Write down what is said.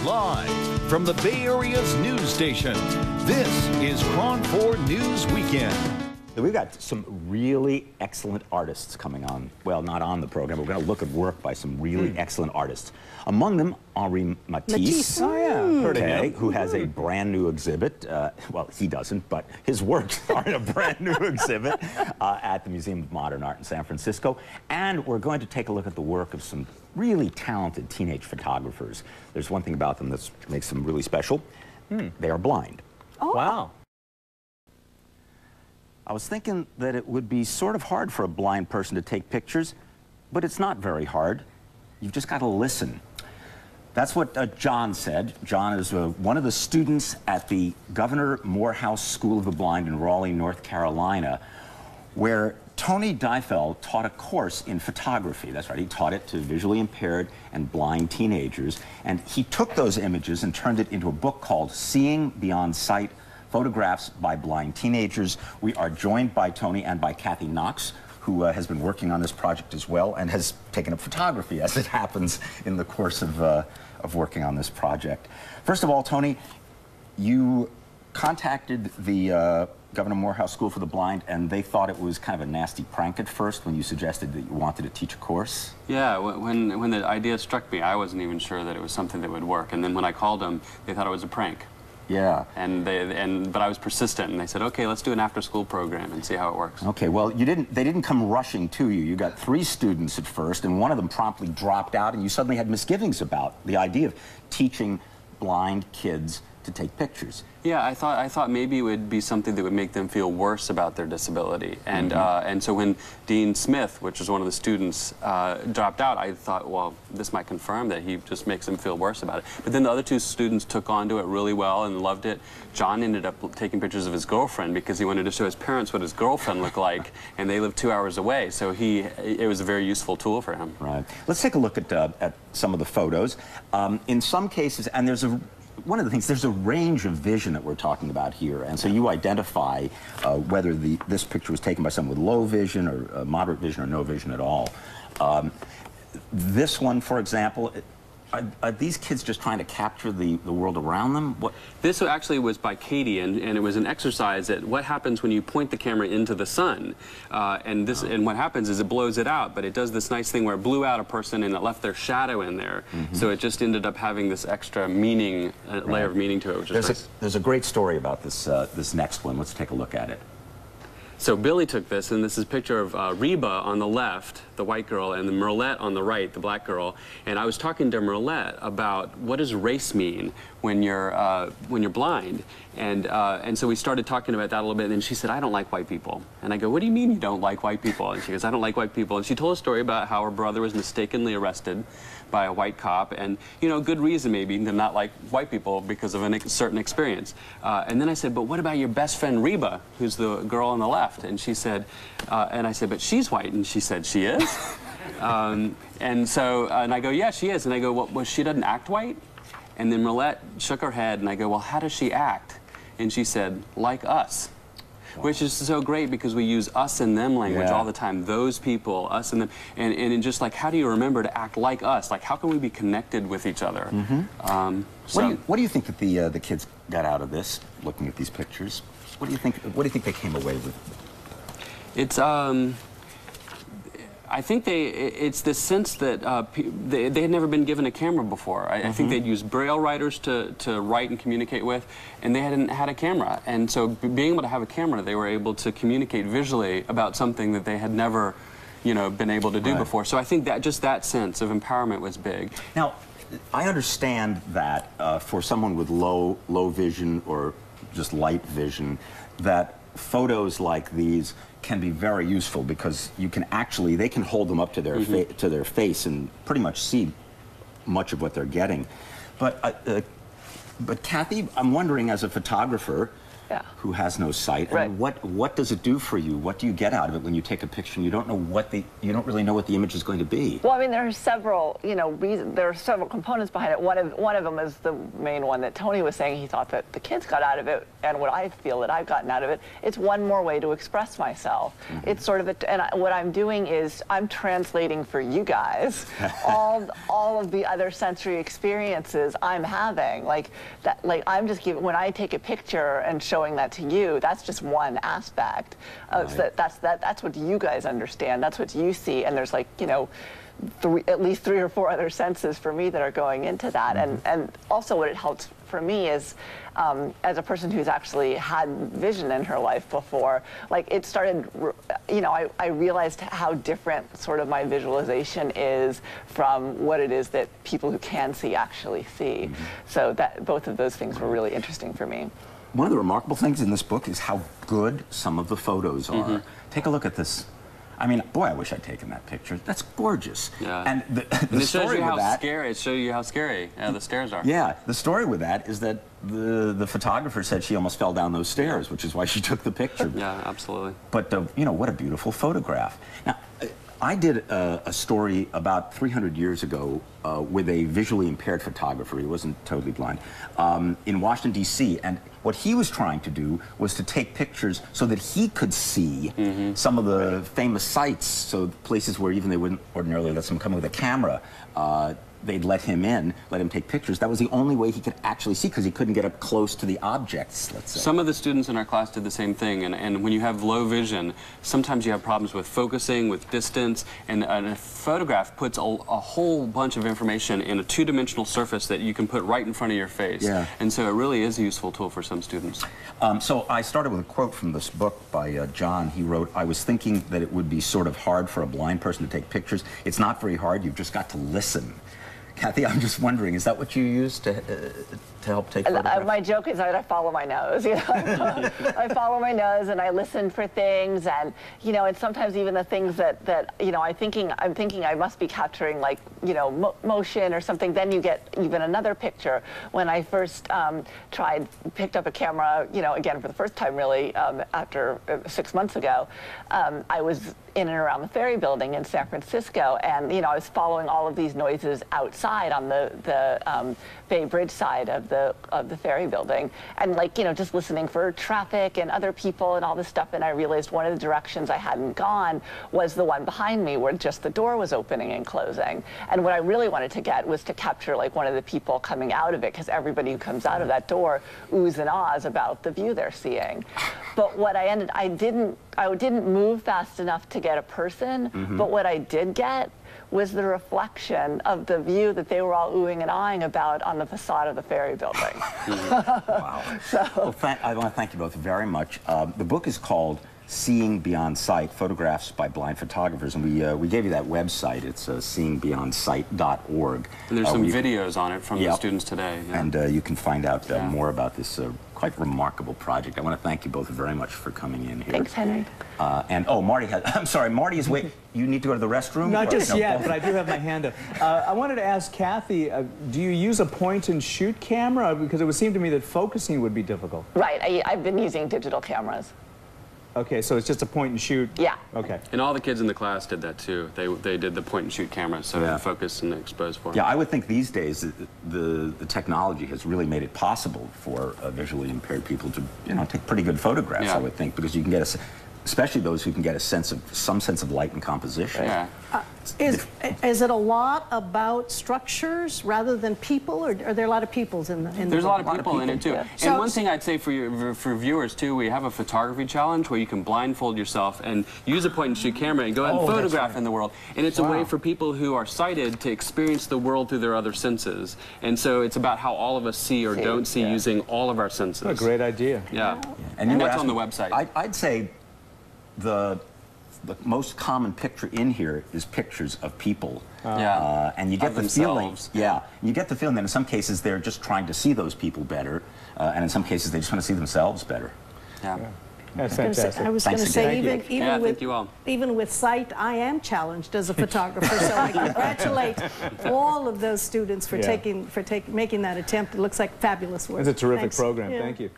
Live from the Bay Area's news station, this is KRON 4 News Weekend. We've got some really excellent artists coming on. Well, not on the program. We're going to look at work by some really excellent artists. Among them, Henri Matisse, Oh, yeah. Heard of him. who has a brand new exhibit. Well, he doesn't, but his works are in a brand new exhibit at the Museum of Modern Art in San Francisco. And we're going to take a look at the work of some really talented teenage photographers. There's one thing about them that makes them really special. They are blind. Oh. Wow. I was thinking that it would be sort of hard for a blind person to take pictures, but it's not very hard. You've just got to listen. That's what John said. John is one of the students at the Governor Morehouse School of the Blind in Raleigh, North Carolina, where Tony Deifell taught a course in photography. That's right, he taught it to visually impaired and blind teenagers, and he took those images and turned it into a book called Seeing Beyond Sight, Photographs by Blind Teenagers. We are joined by Tony and by Kathy Knox, who has been working on this project as well and has taken up photography, as it happens, in the course of working on this project. First of all, Tony, you contacted the Governor Morehouse School for the Blind, and they thought it was kind of a nasty prank at first when you suggested that you wanted to teach a course. Yeah, when the idea struck me, I wasn't even sure that it was something that would work. And then when I called them, they thought it was a prank. Yeah. But I was persistent, and they said, okay, let's do an after-school program and see how it works. Okay, well, they didn't come rushing to you. You got 3 students at first, and one of them promptly dropped out, and you suddenly had misgivings about the idea of teaching blind kids to take pictures. Yeah, I thought maybe it would be something that would make them feel worse about their disability. And and so when Dean Smith, which was one of the students, dropped out, I thought, well, this might confirm that he just makes them feel worse about it. But then the other 2 students took on to it really well and loved it. John ended up taking pictures of his girlfriend because he wanted to show his parents what his girlfriend looked like, and they live 2 hours away, so it was a very useful tool for him. Right. Let's take a look at some of the photos. In some cases, and one of the things, there's a range of vision that we're talking about here, and so you identify whether this picture was taken by someone with low vision or moderate vision or no vision at all. This one, for example, are these kids just trying to capture the world around them? What? This actually was by Katie, and it was an exercise at what happens when you point the camera into the sun. And what happens is it blows it out, but it does this nice thing where it blew out a person and it left their shadow in there. So it just ended up having this extra meaning, layer of meaning to it, which is nice. There's a great story about this next one. Let's take a look at it. So Billy took this, and this is a picture of Reba on the left, the white girl, and the Merlette on the right, the black girl. And I was talking to Merlette about what does race mean when you're blind, and so we started talking about that a little bit. And then she said, "I don't like white people." And I go, "What do you mean you don't like white people?" And she goes, "I don't like white people." And she told a story about how her brother was mistakenly arrested by a white cop, and good reason maybe to not like white people because of a certain experience. And then I said, "But what about your best friend Reba, who's the girl on the left?" And she said, and I said, "But she's white." And she said, "She is?" and I go, "Yeah, she is." And I go, "Well, she doesn't act white?" And then Merlette shook her head, and I go, "Well, how does she act?" And she said, "Like us." Wow. Which is so great because we use us and them language all the time. Those people, us and them, and just like, how do you remember to act like us? Like, how can we be connected with each other? What do you think that the kids got out of this? Looking at these pictures, what do you think they came away with? It's I think it's this sense that they had never been given a camera before. I think they'd used Braille writers to write and communicate with, and they hadn't had a camera. And so being able to have a camera, they were able to communicate visually about something that they had never, been able to do before. So I think that just that sense of empowerment was big. Now, I understand that for someone with low vision or just light vision, that photos like these can be very useful because they can hold them up to their face and pretty much see much of what they're getting. But Kathy, I'm wondering, as a photographer, who has no sight. Right. And what does it do for you? What do you get out of it when you take a picture and you don't know you don't really know what the image is going to be? Well, I mean, there are several, reasons. There are several components behind it. One of them is the main one that Tony was saying he thought that the kids got out of it, and what I feel that I've gotten out of it. It's one more way to express myself. It's sort of what I'm doing is I'm translating for you guys all of the other sensory experiences I'm having. I'm just giving, when I take a picture and showing that to you, that's just one aspect. So that's what you guys understand. That's what you see, and there's at least 3 or 4 other senses for me that are going into that. And also what it helps for me is, as a person who's actually had vision in her life before, it started, I realized how different sort of my visualization is from what it is that people who can see actually see. So that both of those things were really interesting for me. One of the remarkable things in this book is how good some of the photos are. Take a look at this. I mean, boy, I wish I'd taken that picture. That's gorgeous. Yeah. And the story with that... It shows you how scary the stairs are. Yeah, the story with that is that the photographer said she almost fell down those stairs, which is why she took the picture. Yeah, absolutely. But, what a beautiful photograph. Now, I did a story about 300 years ago with a visually impaired photographer. He wasn't totally blind, in Washington, D.C. And what he was trying to do was to take pictures so that he could see some of the famous sites, so places where even they wouldn't ordinarily let someone come with a camera. They'd let him in, let him take pictures. That was the only way he could actually see, because he couldn't get up close to the objects, let's say. Some of the students in our class did the same thing, and when you have low vision, sometimes you have problems with focusing, with distance, and a photograph puts a whole bunch of information in a two-dimensional surface that you can put right in front of your face. Yeah. And so it really is a useful tool for some students. So I started with a quote from this book by John. He wrote, "I was thinking that it would be sort of hard for a blind person to take pictures. It's not very hard, you've just got to listen." Kathy, I'm just wondering, is that what you use to help take photographs? My joke is that I follow my nose. I follow my nose and I listen for things, and and sometimes even the things that I'm thinking I must be capturing, motion or something. Then you get even another picture. When I first picked up a camera, again for the first time really, after 6 months ago, I was in and around the Ferry Building in San Francisco, and I was following all of these noises outside on the Bay Bridge side of the Ferry Building, and just listening for traffic and other people and all this stuff. And I realized one of the directions I hadn't gone was the one behind me, where just the door was opening and closing. And what I really wanted to get was to capture one of the people coming out of it, because everybody who comes out of that door oohs and ahs about the view they're seeing. But what I didn't move fast enough to get a person, but what I did get was the reflection of the view that they were all oohing and ahhing about on the facade of the Ferry Building. Wow. Well, I want to thank you both very much. The book is called Seeing Beyond Sight, Photographs by Blind Photographers, and we gave you that website. It's seeingbeyondsight.org. And there's some videos on it from the students today. Yeah. And you can find out more about this quite remarkable project. I want to thank you both very much for coming in here. Thanks, Henry. And Marty I'm sorry, Marty is waiting. You need to go to the restroom? Not just yet, but I do have my hand up. I wanted to ask Kathy, do you use a point-and-shoot camera? Because it would seem to me that focusing would be difficult. Right. I've been using digital cameras. Okay, so it's just a point-and-shoot? Yeah. Okay. And all the kids in the class did that too. They did the point-and-shoot camera, so focus and expose for them. Yeah, I would think these days the technology has really made it possible for visually impaired people to take pretty good photographs. I would think, because you can get especially those who can get some sense of light and composition. Yeah. Is it a lot about structures rather than people, or are there a lot of peoples in the There's a lot of people in it too. Yeah. And So, one thing I'd say for viewers too, we have a photography challenge where you can blindfold yourself and use a point-and-shoot camera and go out and photograph in the world. And it's a way for people who are sighted to experience the world through their other senses. And so it's about how all of us see or don't see using all of our senses. What a great idea. Yeah. And that's on the website. I'd say the most common picture in here is pictures of people. And you get the feeling, you get the feeling that in some cases they're just trying to see those people better, and in some cases they just want to see themselves better. Yeah. That's fantastic. I was going to say, even with sight, I am challenged as a photographer. So I congratulate all of those students for making that attempt. It looks like fabulous work. It's a terrific Thanks. program. Thank you.